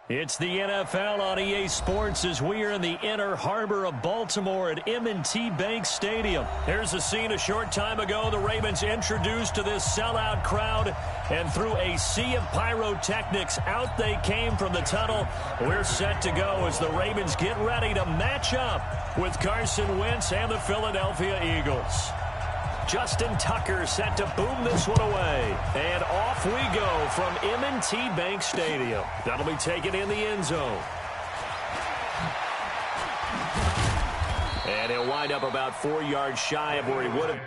It's the NFL on EA Sports as we are in the inner harbor of Baltimore at M&T Bank Stadium. Here's a scene a short time ago. The Ravens introduced to this sellout crowd, and through a sea of pyrotechnics, out they came from the tunnel. We're set to go as the Ravens get ready to match up with Carson Wentz and the Philadelphia Eagles. Justin Tucker set to boom this one away. And off we go from M&T Bank Stadium. That'll be taken in the end zone. And he'll wind up about 4 yards shy of where he would have.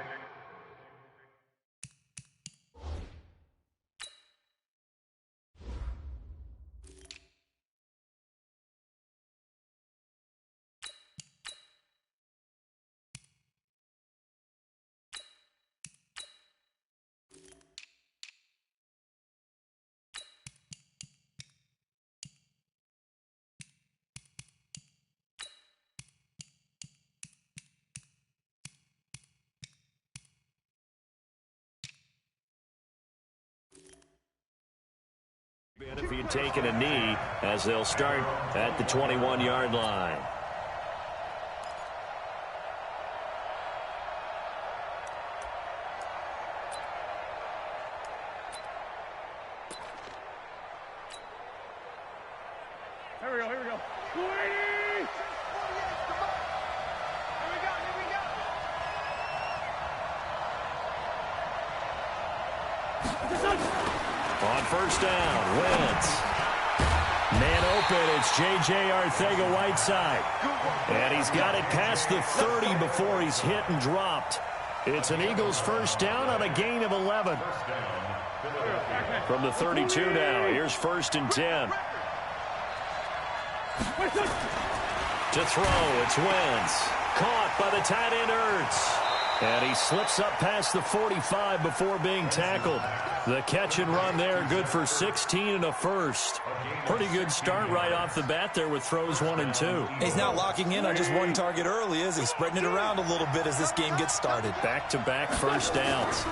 If he had taken a knee, as they'll start at the 21-yard line. Here we go. Here we go. On first down, Wentz. Man open, it's J.J. Arcega-Whiteside. And he's got it past the 30 before he's hit and dropped. It's an Eagles first down on a gain of 11. From the 32 now, here's 1st and 10. To throw, it's Wentz. Caught by the tight end Ertz. And he slips up past the 45 before being tackled. The catch and run there, good for 16 and a first. Pretty good start right off the bat there with throws 1 and 2. He's now locking in on just one target early, is he? Spreading it around a little bit as this game gets started. Back-to-back first downs.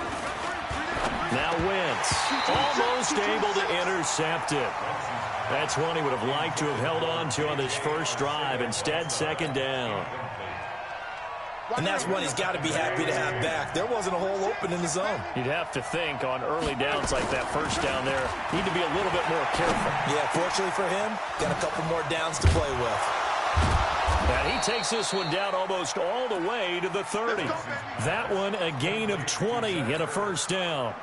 Now Wentz, almost able to intercept it. That's one he would have liked to have held on to on this first drive. Instead, second down. And that's one he's got to be happy to have back. There wasn't a hole open in the zone. You'd have to think on early downs like that first down there, need to be a little bit more careful. Yeah, fortunately for him, got a couple more downs to play with. And he takes this one down almost all the way to the 30. That one a gain of 20 and a first down.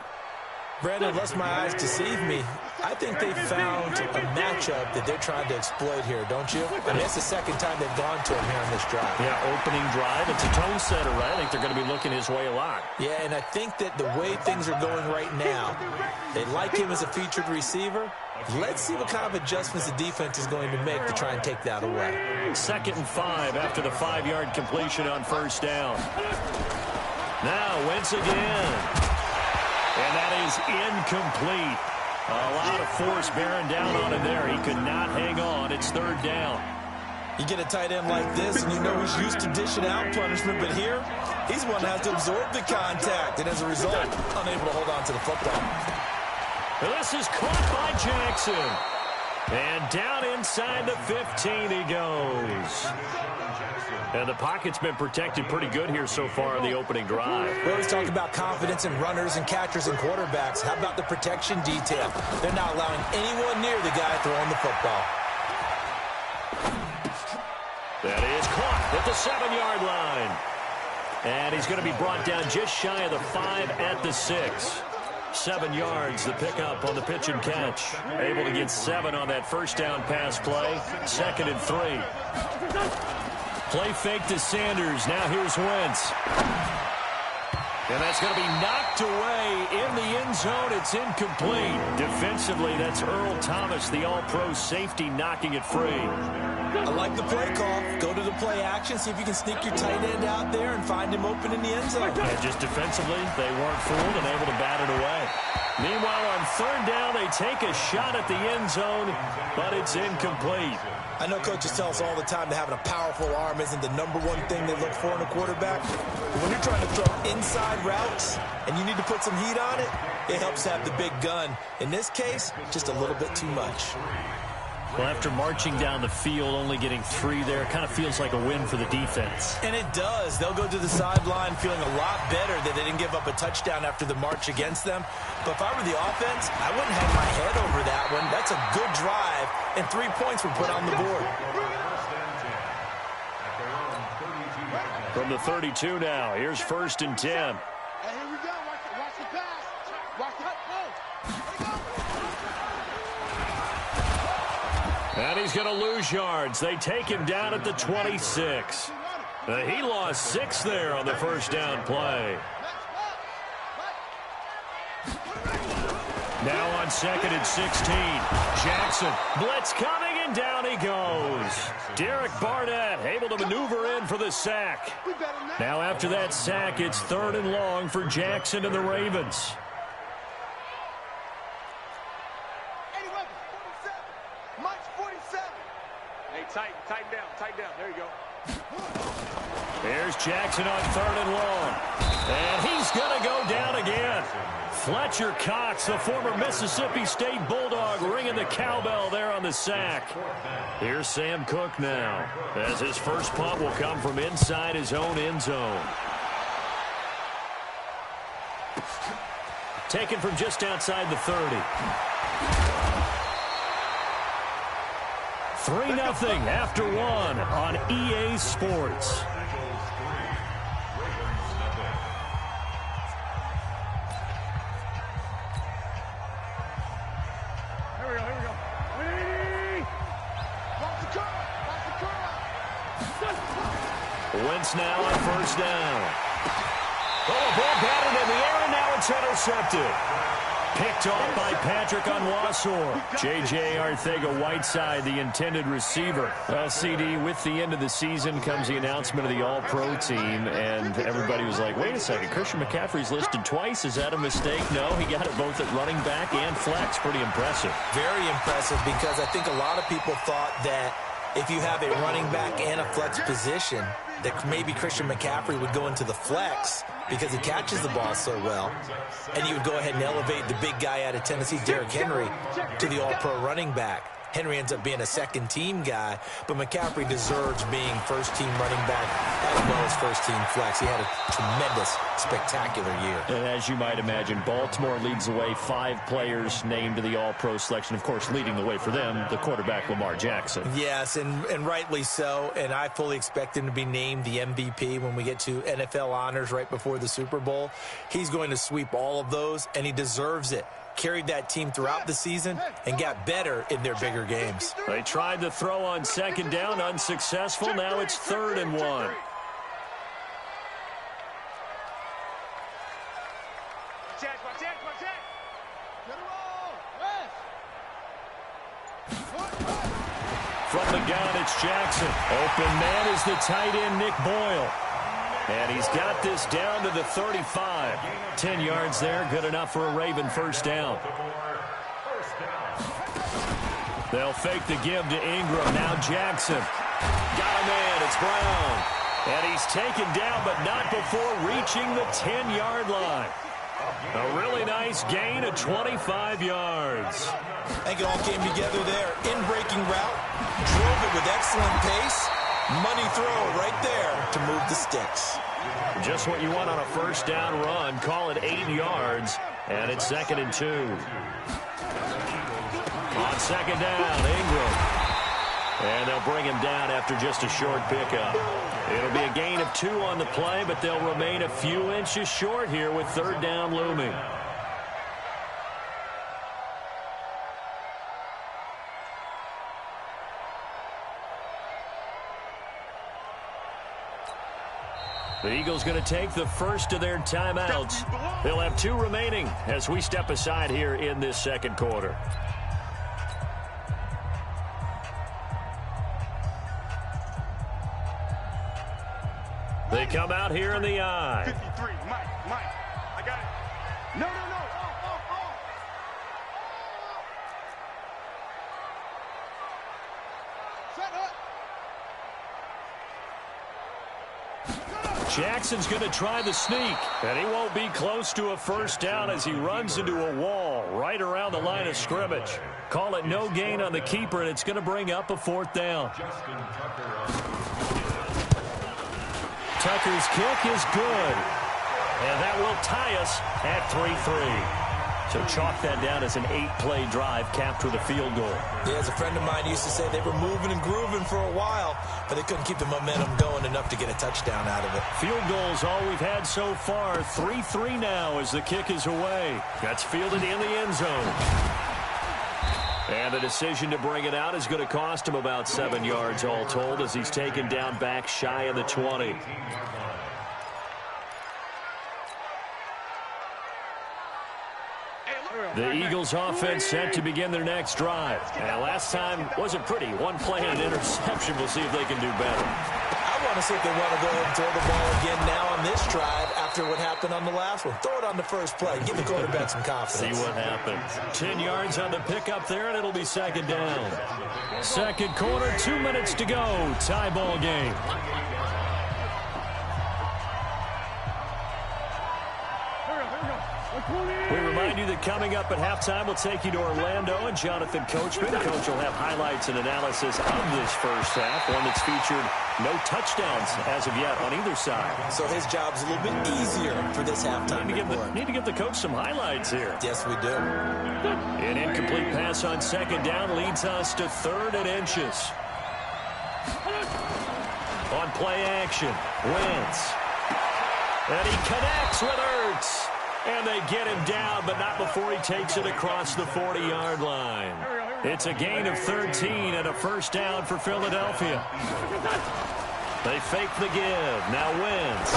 Brandon, unless my eyes deceive me, I think they found a matchup that they're trying to exploit here, don't you? I mean, it's the second time they've gone to him here on this drive. Yeah, opening drive. It's a tone setter, right? I think they're going to be looking his way a lot. Yeah, and I think that the way things are going right now, they like him as a featured receiver. Let's see what kind of adjustments the defense is going to make to try and take that away. 2nd and 5 after the 5-yard completion on first down. Now, Wentz again. And that is incomplete. A lot of force bearing down on him there. He could not hang on. It's 3rd down. You get a tight end like this, and you know he's used to dishing out punishment, but here, he's the one that has to absorb the contact, and as a result, unable to hold on to the football. This is caught by Jackson. And down inside the 15 he goes. And the pocket's been protected pretty good here so far in the opening drive. We always talk about confidence in runners and catchers and quarterbacks. How about the protection detail? They're not allowing anyone near the guy throwing the football. That is caught at the 7-yard line. And he's going to be brought down just shy of the 5 at the 6. 7 yards, the pickup on the pitch and catch. Able to get 7 on that first down pass play. 2nd and 3. Play fake to Sanders. Now here's Wentz. And that's going to be knocked away in the end zone. It's incomplete. Defensively, that's Earl Thomas, the all-pro safety, knocking it free. I like the play call. Go to the play action, see if you can sneak your tight end out there and find him open in the end zone. And just defensively, they weren't fooled and able to bat it away. Meanwhile, on 3rd down, they take a shot at the end zone, but it's incomplete. I know coaches tell us all the time that having a powerful arm isn't the #1 thing they look for in a quarterback. But when you're trying to throw inside routes and you need to put some heat on it, it helps have the big gun. In this case, just a little bit too much. Well, after marching down the field, only getting 3 there, it kind of feels like a win for the defense. And it does. They'll go to the sideline feeling a lot better that they didn't give up a touchdown after the march against them. But if I were the offense, I wouldn't have my head over that one. That's a good drive, and 3 points were put on the board. From the 32 now, here's 1st and 10. Hey, here we go. Watch the pass. Watch the And he's going to lose yards. They take him down at the 26. He lost 6 there on the first down play. Now on 2nd and 16. Jackson, blitz coming, and down he goes. Derek Barnett able to maneuver in for the sack. Now after that sack, it's 3rd and long for Jackson and the Ravens. Tighten down. There you go. There's Jackson on 3rd and long. And he's going to go down again. Fletcher Cox, the former Mississippi State Bulldog, ringing the cowbell there on the sack. Here's Sam Cook now, as his first punt will come from inside his own end zone. Taken from just outside the 30. 3-0 after 1 on EA Sports. Here we go. Watch the curl. Wentz now on 1st down. Oh, a ball batted in the air, and now it's intercepted. Picked off by Patrick Onwuasor. J.J. Arcega-Whiteside, the intended receiver. Well, CD, with the end of the season comes the announcement of the All-Pro team, and everybody was like, wait a second, Christian McCaffrey's listed twice. Is that a mistake? No, he got it both at running back and flex. Pretty impressive. Very impressive, because I think a lot of people thought that if you have a running back and a flex position, that maybe Christian McCaffrey would go into the flex because he catches the ball so well, and you would go ahead and elevate the big guy out of Tennessee, Derrick Henry, to the All-Pro running back. Henry ends up being a second-team guy, but McCaffrey deserves being first-team running back as well as first-team flex. He had a tremendous, spectacular year. And as you might imagine, Baltimore leads the way. 5 players named to the All-Pro selection. Of course, leading the way for them, the quarterback Lamar Jackson. Yes, and rightly so. And I fully expect him to be named the MVP when we get to NFL honors right before the Super Bowl. He's going to sweep all of those, and he deserves it. Carried that team throughout the season and got better in their bigger games. They tried to throw on 2nd down, unsuccessful. Now it's 3rd and 1. Watch it. Get it all. From the gun, it's Jackson. Open man is the tight end, Nick Boyle. And he's got this down to the 35. 10 yards there, good enough for a Raven first down. They'll fake the give to Ingram. Now Jackson. Got him in. It's Brown. And he's taken down, but not before reaching the 10-yard line. A really nice gain of 25 yards. I think it all came together there. In-breaking route, drove it with excellent pace. Money throw right there to move the sticks. Just what you want on a first down run. Call it 8 yards, and it's 2nd and 2. On 2nd down, Ingram. And they'll bring him down after just a short pickup. It'll be a gain of 2 on the play, but they'll remain a few inches short here with 3rd down looming. The Eagles going to take the first of their timeouts. They'll have 2 remaining as we step aside here in this second quarter. They come out here in the eye. 53, Mike, I got it. No. Shut up. Jackson's going to try the sneak, and he won't be close to a first down as he runs into a wall right around the line of scrimmage. Call it no gain on the keeper, and it's going to bring up a fourth down. Tucker's kick is good, and that will tie us at 3-3. So chalk that down as an 8-play drive capped with a field goal. Yeah, as a friend of mine used to say, they were moving and grooving for a while, but they couldn't keep the momentum going enough to get a touchdown out of it. Field goals all we've had so far. 3-3 now as the kick is away. That's fielded in the end zone. And the decision to bring it out is going to cost him about 7 yards all told as he's taken down back shy of the 20. The Eagles offense set to begin their next drive. And last time wasn't pretty. One play and an interception. We'll see if they can do better. I want to see if they want to go and throw the ball again now on this drive after what happened on the last one. Throw it on the first play. Give the quarterback some confidence. See what happens. 10 yards on the pickup there, and it'll be second down. Second quarter, 2 minutes to go. Tie ball game. We remind you that coming up at halftime, we'll take you to Orlando and Jonathan Coachman. Coach will have highlights and analysis of this first half, one that's featured no touchdowns as of yet on either side. So his job's a little bit easier for this halftime report. Need to give the coach some highlights here. Yes, we do. An incomplete pass on second down leads us to 3rd and inches. On play action, Wentz. And he connects with Ertz. And they get him down, but not before he takes it across the 40-yard line. It's a gain of 13 and a first down for Philadelphia. They fake the give. Now Wentz.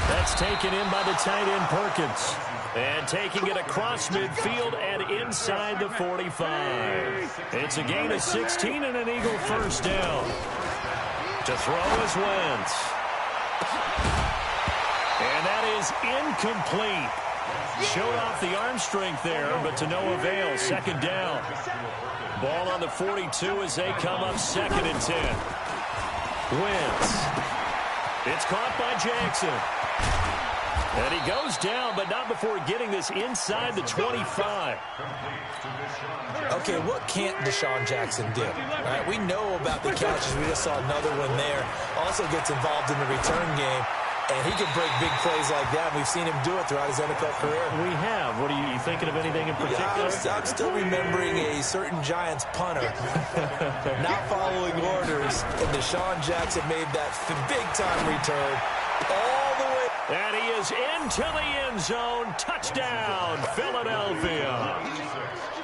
That's taken in by the tight end Perkins. And taking it across midfield and inside the 45. It's a gain of 16 and an Eagle first down. To throw is Wentz. And that is incomplete. Showed off the arm strength there, but to no avail. Second down. Ball on the 42 as they come up 2nd and 10. Wentz. It's caught by Jackson. And he goes down, but not before getting this inside the 25. Okay, what can't Deshaun Jackson do? Right? We know about the catches. We just saw another one there. Also gets involved in the return game. And he can break big plays like that. We've seen him do it throughout his NFL career. We have. What are you thinking of anything in particular? Yeah, I'm still remembering a certain Giants punter not following orders. And Deshaun Jackson made that big-time return all the way. And he is into the end zone. Touchdown, Philadelphia.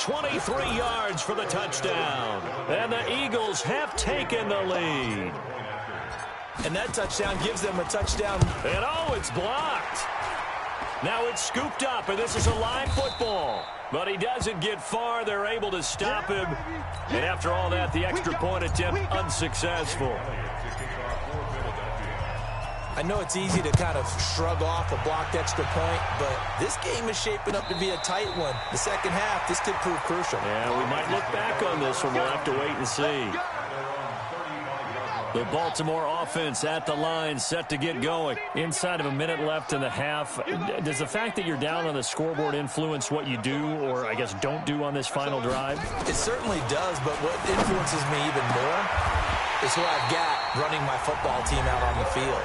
23 yards for the touchdown. And the Eagles have taken the lead. And that touchdown gives them a touchdown. And oh, it's blocked. Now it's scooped up, and this is a live football. But he doesn't get far. They're able to stop him. And after all that, the extra point attempt unsuccessful. I know it's easy to kind of shrug off a blocked extra point, but this game is shaping up to be a tight one. The second half, this could prove crucial. Yeah, we might look back on this one. We'll have to wait and see. The Baltimore offense at the line, set to get going. Inside of a minute left in the half. Does the fact that you're down on the scoreboard influence what you do, or I guess don't do on this final drive? It certainly does, but what influences me even more is who I've got running my football team out on the field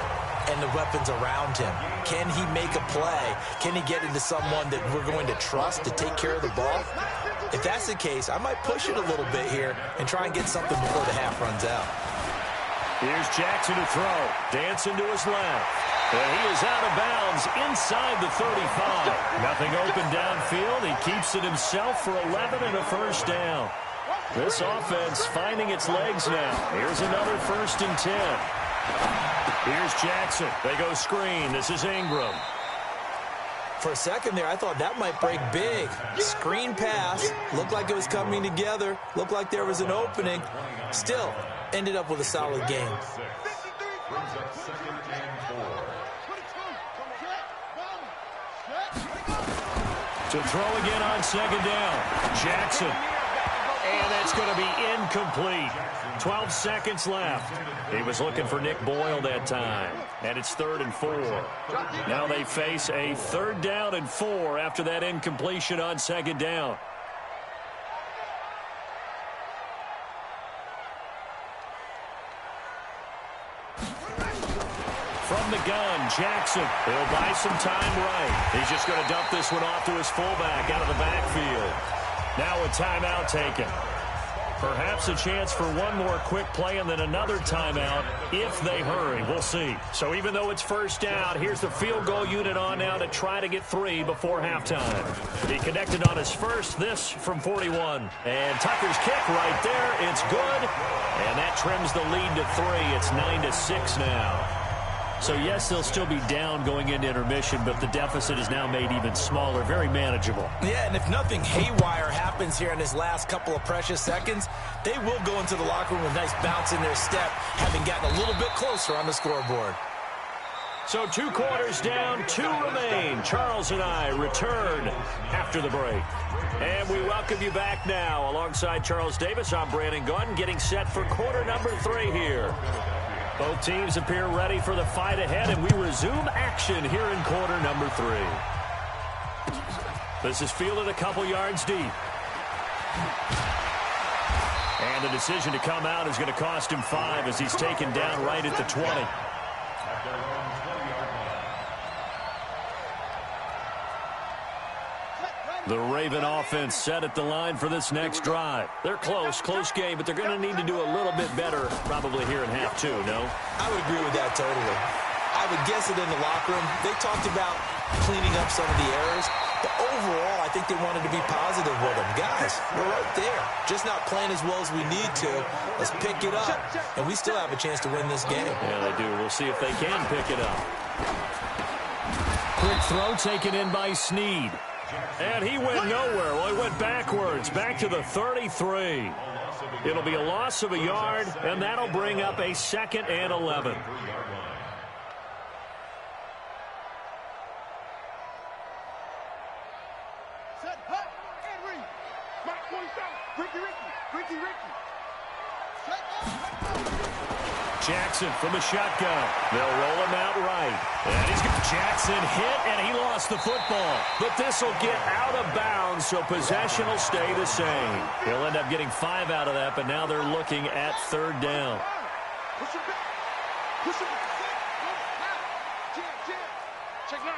and the weapons around him. Can he make a play? Can he get into someone that we're going to trust to take care of the ball? If that's the case, I might push it a little bit here and try and get something before the half runs out. Here's Jackson to throw. Dancing to his left. And he is out of bounds inside the 35. Nothing open downfield. He keeps it himself for 11 and a first down. This offense finding its legs now. Here's another 1st and 10. Here's Jackson. They go screen. This is Ingram. For a second there, I thought that might break big. Screen pass. Looked like it was coming together. Looked like there was an opening. Still, ended up with a solid game. To throw again on second down. Jackson. And it's going to be incomplete. 12 seconds left. He was looking for Nick Boyle that time. And it's 3rd and 4. Now they face a 3rd down and 4 after that incompletion on 2nd down. From the gun, Jackson. He'll buy some time right. He's just going to dump this one off to his fullback out of the backfield. Now a timeout taken. Perhaps a chance for one more quick play and then another timeout if they hurry. We'll see. So even though it's 1st down, here's the field goal unit on now to try to get 3 before halftime. He connected on his first, this from 41. And Tucker's kick right there. It's good. And that trims the lead to 3. It's 9-6 now. So, yes, they'll still be down going into intermission, but the deficit is now made even smaller, very manageable. Yeah, and if nothing haywire happens here in this last couple of precious seconds, they will go into the locker room with a nice bounce in their step, having gotten a little bit closer on the scoreboard. So 2 quarters down, 2 remain. Charles and I return after the break. And we welcome you back now. Alongside Charles Davis, I'm Brandon Gunn, getting set for quarter number 3 here. Both teams appear ready for the fight ahead, and we resume action here in quarter number 3. This is fielded a couple yards deep. And the decision to come out is going to cost him 5 as he's taken down right at the 20. The Raven offense set at the line for this next drive. They're close game, but they're going to need to do a little bit better probably here in half 2, no? I would agree with that totally. I would guess it in the locker room. They talked about cleaning up some of the errors, but overall, I think they wanted to be positive with them. Guys, we're right there. Just not playing as well as we need to. Let's pick it up, and we still have a chance to win this game. Yeah, they do. We'll see if they can pick it up. Quick throw taken in by Snead. And he went nowhere. Well, he went backwards, back to the 33. It'll be a loss of a yard, and that'll bring up a 2nd and 11. Set, hut, and read. Mike 27. Ricky. Set up. Jackson from the shotgun. They'll roll him out right. And he's got Jackson hit, and he lost the football. But this will get out of bounds, so possession will stay the same. He'll end up getting 5 out of that, but now they're looking at 3rd down. Push him back. Check 9.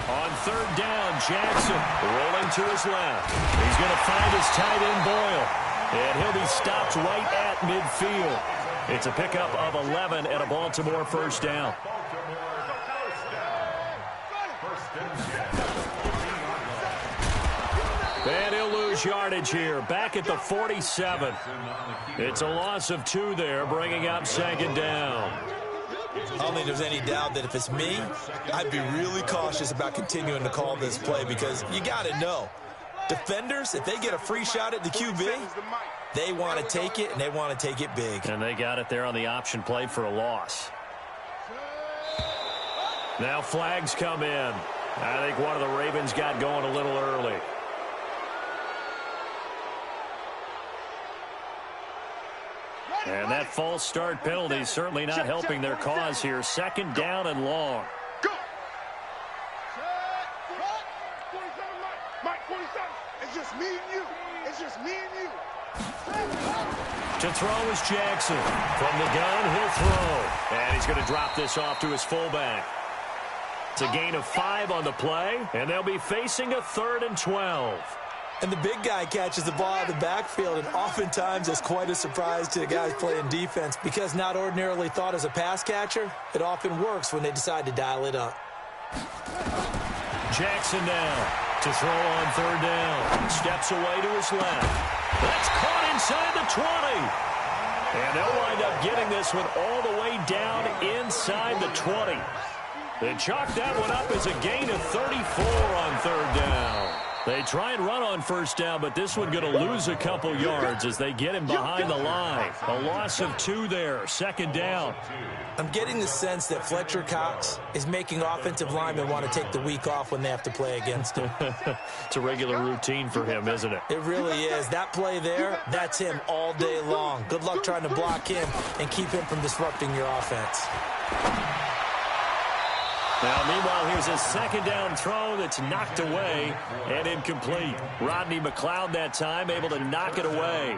On 3rd down, Jackson rolling to his left. He's going to find his tight end, Boyle. And he'll be stopped right at midfield. It's a pickup of 11 and a Baltimore 1st down. And he'll lose yardage here, back at the 47. It's a loss of 2 there, bringing up 2nd down. I don't think there's any doubt that if it's me, I'd be really cautious about continuing to call this play because you got to know, defenders, if they get a free shot at the QB, they want to take it, and they want to take it big. And they got it there on the option play for a loss. Now flags come in. I think one of the Ravens got going a little early. And that false start penalty is certainly not helping their cause here. 2nd down and long. Go. Mike 27. It's just me and you. To throw is Jackson. From the gun, he'll throw. And he's going to drop this off to his fullback. It's a gain of 5 on the play, and they'll be facing a 3rd and 12. And the big guy catches the ball out of the backfield, and oftentimes it's quite a surprise to the guys playing defense because not ordinarily thought as a pass catcher, it often works when they decide to dial it up. Jackson now to throw on 3rd down. Steps away to his left. That's caught inside the 20. And they'll wind up getting this one all the way down inside the 20. They chalk that one up as a gain of 34 on 3rd down. They try and run on first down, but this one going to lose a couple yards as they get him behind the line. A loss of 2 there, second down. I'm getting the sense that Fletcher Cox is making offensive linemen want to take the week off when they have to play against him. It's a regular routine for him, isn't it? It really is. That play there, that's him all day long. Good luck trying to block him and keep him from disrupting your offense. Now, meanwhile, here's a second down throw that's knocked away and incomplete. Rodney McLeod that time able to knock it away.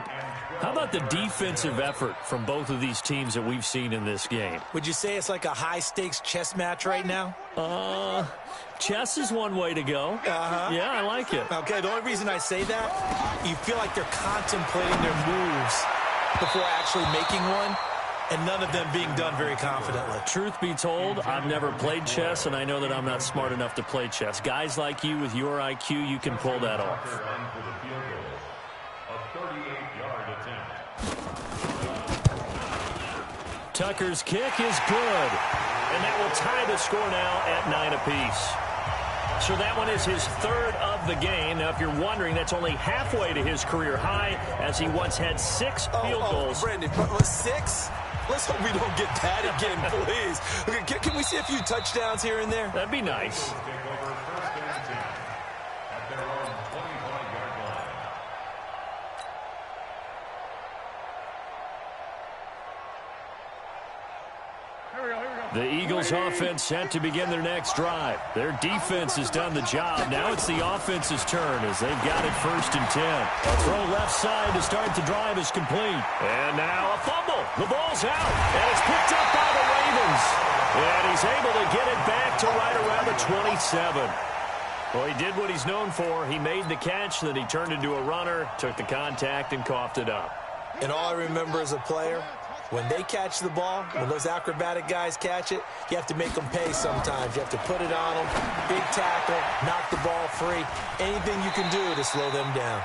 How about the defensive effort from both of these teams that we've seen in this game? Would you say it's like a high-stakes chess match right now? Chess is one way to go. Yeah, I like it. Okay, the only reason I say that, you feel like they're contemplating their moves before actually making one, and none of them being done very confidently. Truth be told, I've never played chess, and I know that I'm not smart enough to play chess. Guys like you with your IQ, you can pull that off. Tucker's kick is good, and that will tie the score now at 9 apiece. So that one is his third of the game. Now, if you're wondering, that's only halfway to his career high, as he once had 6 field goals. Brandon, was 6? Let's hope we don't get that again, please. Okay, can we see a few touchdowns here and there? That'd be nice. The Eagles offense set to begin their next drive. Their defense has done the job. Now it's the offense's turn as they've got it 1st and 10. A throw left side to start the drive is complete. And now a fumble. The ball's out. And it's picked up by the Ravens. And he's able to get it back to right around the 27. Well, he did what he's known for. He made the catch, then he turned into a runner, took the contact, and coughed it up. And all I remember as a player, when they catch the ball, when those acrobatic guys catch it, you have to make them pay sometimes. You have to put it on them, big tackle, knock the ball free. Anything you can do to slow them down.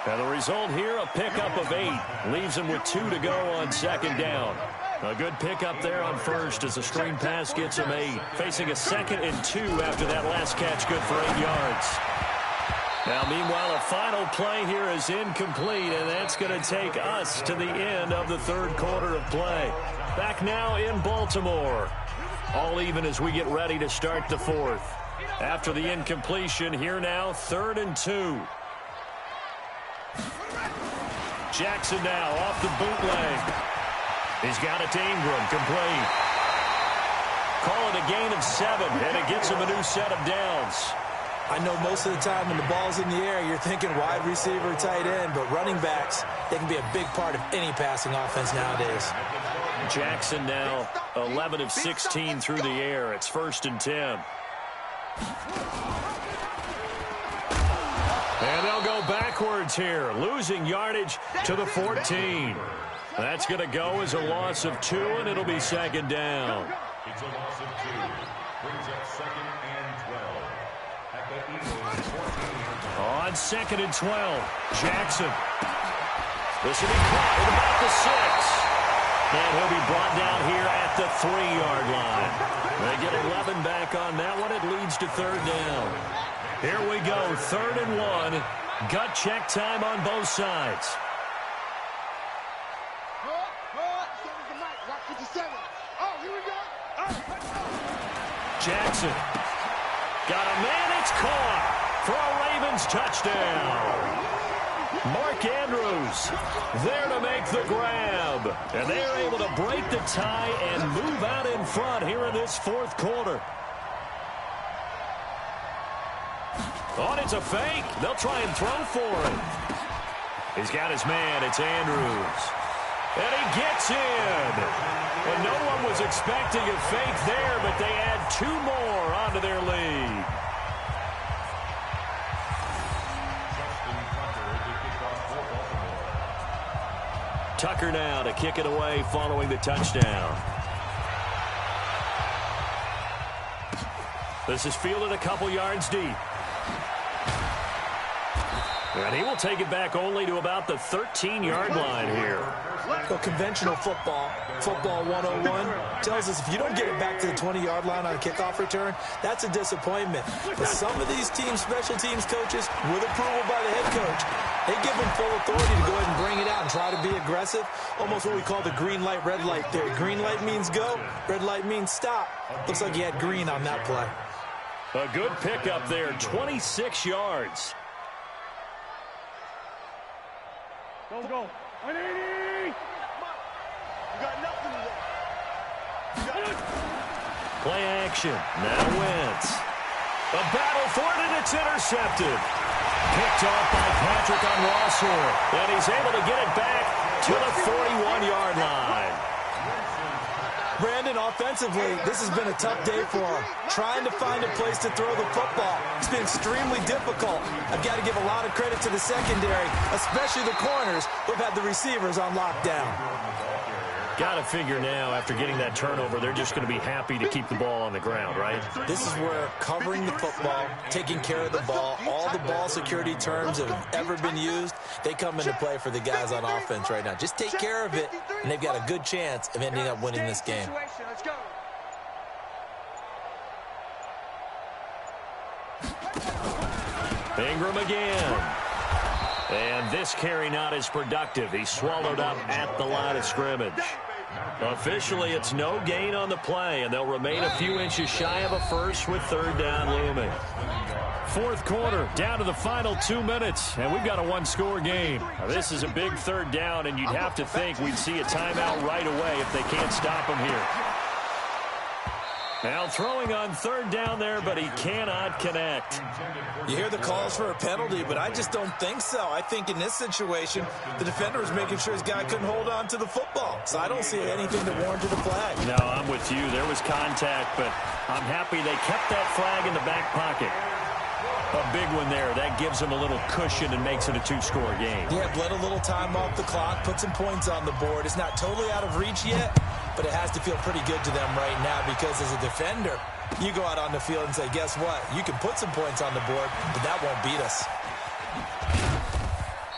Now the result here, a pickup of 8. Leaves him with 2 to go on second down. A good pickup there on first as the screen pass gets him 8. Facing a 2nd and 2 after that last catch, good for 8 yards. Now, meanwhile, a final play here is incomplete, and that's going to take us to the end of the 3rd quarter of play. Back now in Baltimore. All even as we get ready to start the 4th. After the incompletion, here now, 3rd and 2. Jackson now off the bootleg. He's got it to Ingram, complete. Call it a gain of 7, and it gets him a new set of downs. I know most of the time when the ball's in the air, you're thinking wide receiver, tight end, but running backs, they can be a big part of any passing offense nowadays. Jackson now 11 of 16 through the air. It's 1st and 10. And they'll go backwards here, losing yardage to the 14. That's going to go as a loss of 2, and it'll be 2nd down. It's a loss of 2. Brings up 2nd and 12. On 2nd and 12, Jackson. This will be caught at about the 6. And he'll be brought down here at the 3-yard line. They get 11 back on that one. It leads to 3rd down. Here we go, 3rd and 1. Gut check time on both sides. Jackson. Got a man, it's caught for a Ravens touchdown. Mark Andrews there to make the grab. And they're able to break the tie and move out in front here in this 4th quarter. Oh, it's a fake. They'll try and throw for it. He's got his man. It's Andrews. And he gets in. And no one was expecting a fake there, but they add 2 more onto their lead. Tucker now to kick it away following the touchdown. This is fielded a couple yards deep. And he will take it back only to about the 13-yard line here. Well, conventional football 101, tells us if you don't get it back to the 20-yard line on a kickoff return, that's a disappointment. But some of these teams, special teams coaches, with approval by the head coach, they give them full authority to go ahead and bring it out and try to be aggressive. Almost what we call the green light, red light theory. Green light means go, red light means stop. Looks like he had green on that play. A good pickup there, 26 yards. Go. 180! You got nothing to Play action. Now Wentz. A battle for it, and it's intercepted. Picked off by Patrick on Rossor. And he's able to get it back to the 41-yard line. Brandon, offensively, this has been a tough day for him. Trying to find a place to throw the football. It's been extremely difficult. I've got to give a lot of credit to the secondary, especially the corners who've had the receivers on lockdown. Got to figure now, after getting that turnover, they're just going to be happy to keep the ball on the ground, right? This is where covering the football, taking care of the ball, all the ball security terms that have ever been used, they come into play for the guys on offense right now. Just take care of it, and they've got a good chance of ending up winning this game. Let's go. Ingram again. And this carry not as productive. He's swallowed up at the line of scrimmage. Officially, it's no gain on the play, and they'll remain a few inches shy of a first with third down looming. Fourth quarter, down to the final 2 minutes, and we've got a one-score game. Now, this is a big third down, and you'd have to think we'd see a timeout right away if they can't stop him here. Now throwing on third down there, but he cannot connect. You hear the calls for a penalty, but I just don't think so. I think in this situation, the defender was making sure his guy couldn't hold on to the football. So I don't see anything that warranted a flag. No, I'm with you. There was contact, but I'm happy they kept that flag in the back pocket. A big one there. That gives them a little cushion and makes it a two-score game. Yeah, bled a little time off the clock, put some points on the board. It's not totally out of reach yet, but it has to feel pretty good to them right now because as a defender, you go out on the field and say, guess what? You can put some points on the board, but that won't beat us.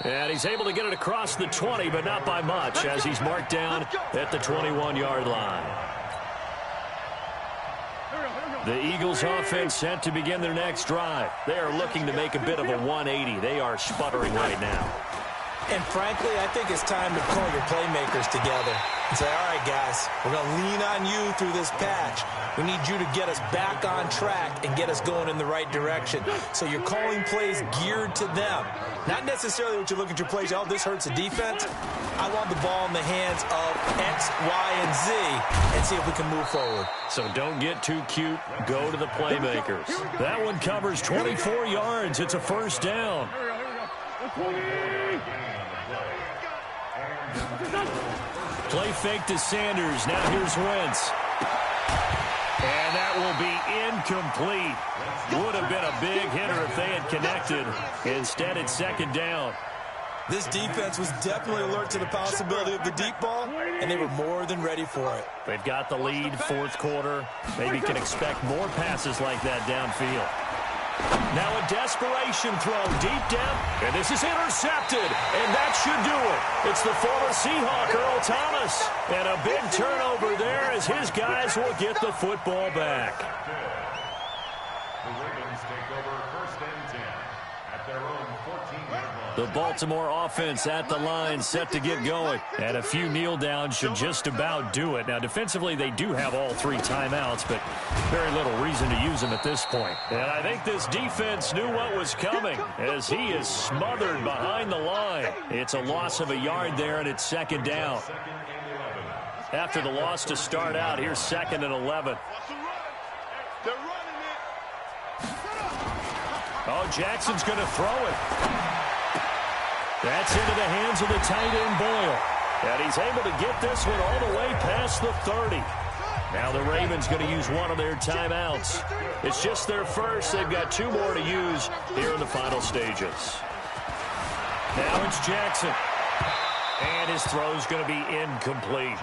And he's able to get it across the 20, but not by much as he's marked down at the 21-yard line. The Eagles offense set to begin their next drive. They are looking to make a bit of a 180. They are sputtering right now. And frankly, I think it's time to call your playmakers together and say, all right, guys, we're going to lean on you through this patch. We need you to get us back on track and get us going in the right direction. So you're calling plays geared to them. Not necessarily what you look at your plays, oh, this hurts the defense. I want the ball in the hands of X, Y, and Z and see if we can move forward. So don't get too cute. Go to the playmakers. That one covers 24 yards. It's a first down. Play fake to Sanders. Now here's Wentz. And that will be incomplete. Would have been a big hitter if they had connected. Instead, it's second down. This defense was definitely alert to the possibility of the deep ball, and they were more than ready for it. They've got the lead, fourth quarter. Maybe can expect more passes like that downfield. Now a desperation throw deep down, and this is intercepted, and that should do it. It's the former Seahawk, Earl Thomas, and a big turnover there as his guys will get the football back. The Ravens take over first and 10 at their own 14-yard line. The Baltimore offense at the line set to get going. And a few kneel downs should just about do it. Now, defensively, they do have all three timeouts, but very little reason to use them at this point. And I think this defense knew what was coming as he is smothered behind the line. It's a loss of a yard there, and it's second down. After the loss to start out, here's second and 11. Oh, Jackson's going to throw it. That's into the hands of the tight end, Boyle. And he's able to get this one all the way past the 30. Now the Ravens going to use one of their timeouts. It's just their first. They've got two more to use here in the final stages. Now it's Jackson. And his throw's going to be incomplete.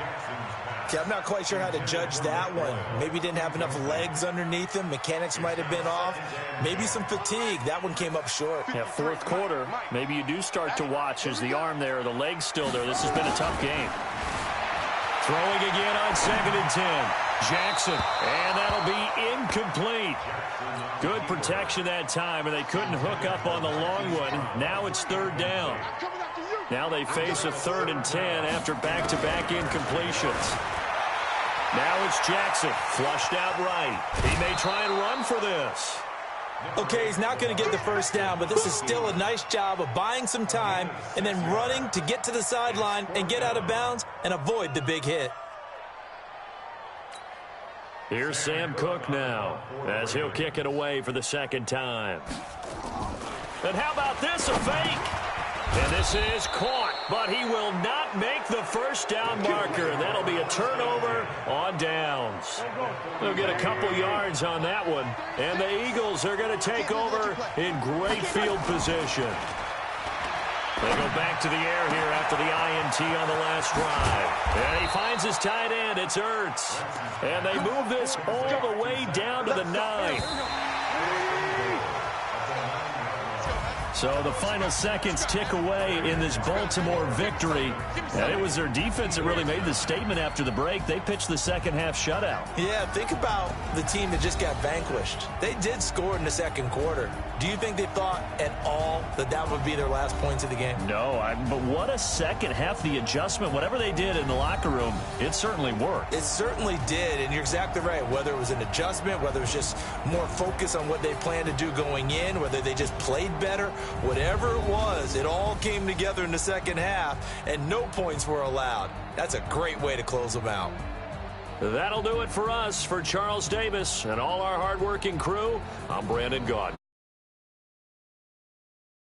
Okay, I'm not quite sure how to judge that one. Maybe he didn't have enough legs underneath him. Mechanics might have been off. Maybe some fatigue. That one came up short. Yeah, fourth quarter, maybe you do start to watch as the arm there, the leg's still there. This has been a tough game. Throwing again on 2nd and 10. Jackson, and that'll be incomplete. Good protection that time, and they couldn't hook up on the long one. Now it's 3rd down. Now they face a 3rd and 10 after back-to-back incompletions. Now it's Jackson, flushed out right. He may try and run for this. Okay, he's not going to get the first down, but this is still a nice job of buying some time and then running to get to the sideline and get out of bounds and avoid the big hit. Here's Sam Cook now as he'll kick it away for the 2nd time. And how about this, a fake? And this is caught, but he will not make the first down marker. And that'll be a turnover on downs. They'll get a couple yards on that one. And the Eagles are going to take over in great field position. They go back to the air here after the INT on the last drive. And he finds his tight end. It's Ertz. And they move this all the way down to the 9. So the final seconds tick away in this Baltimore victory. And it was their defense that really made the statement after the break. They pitched the second half shutout. Yeah, think about the team that just got vanquished. They did score in the 2nd quarter. Do you think they thought at all that that would be their last points of the game? No, but what a second half. The adjustment, whatever they did in the locker room, it certainly worked. It certainly did, and you're exactly right. Whether it was an adjustment, whether it was just more focus on what they planned to do going in, whether they just played better, whatever it was, it all came together in the second half, and no points were allowed. That's a great way to close them out. That'll do it for us. For Charles Davis and all our hardworking crew, I'm Brandon Gaudin.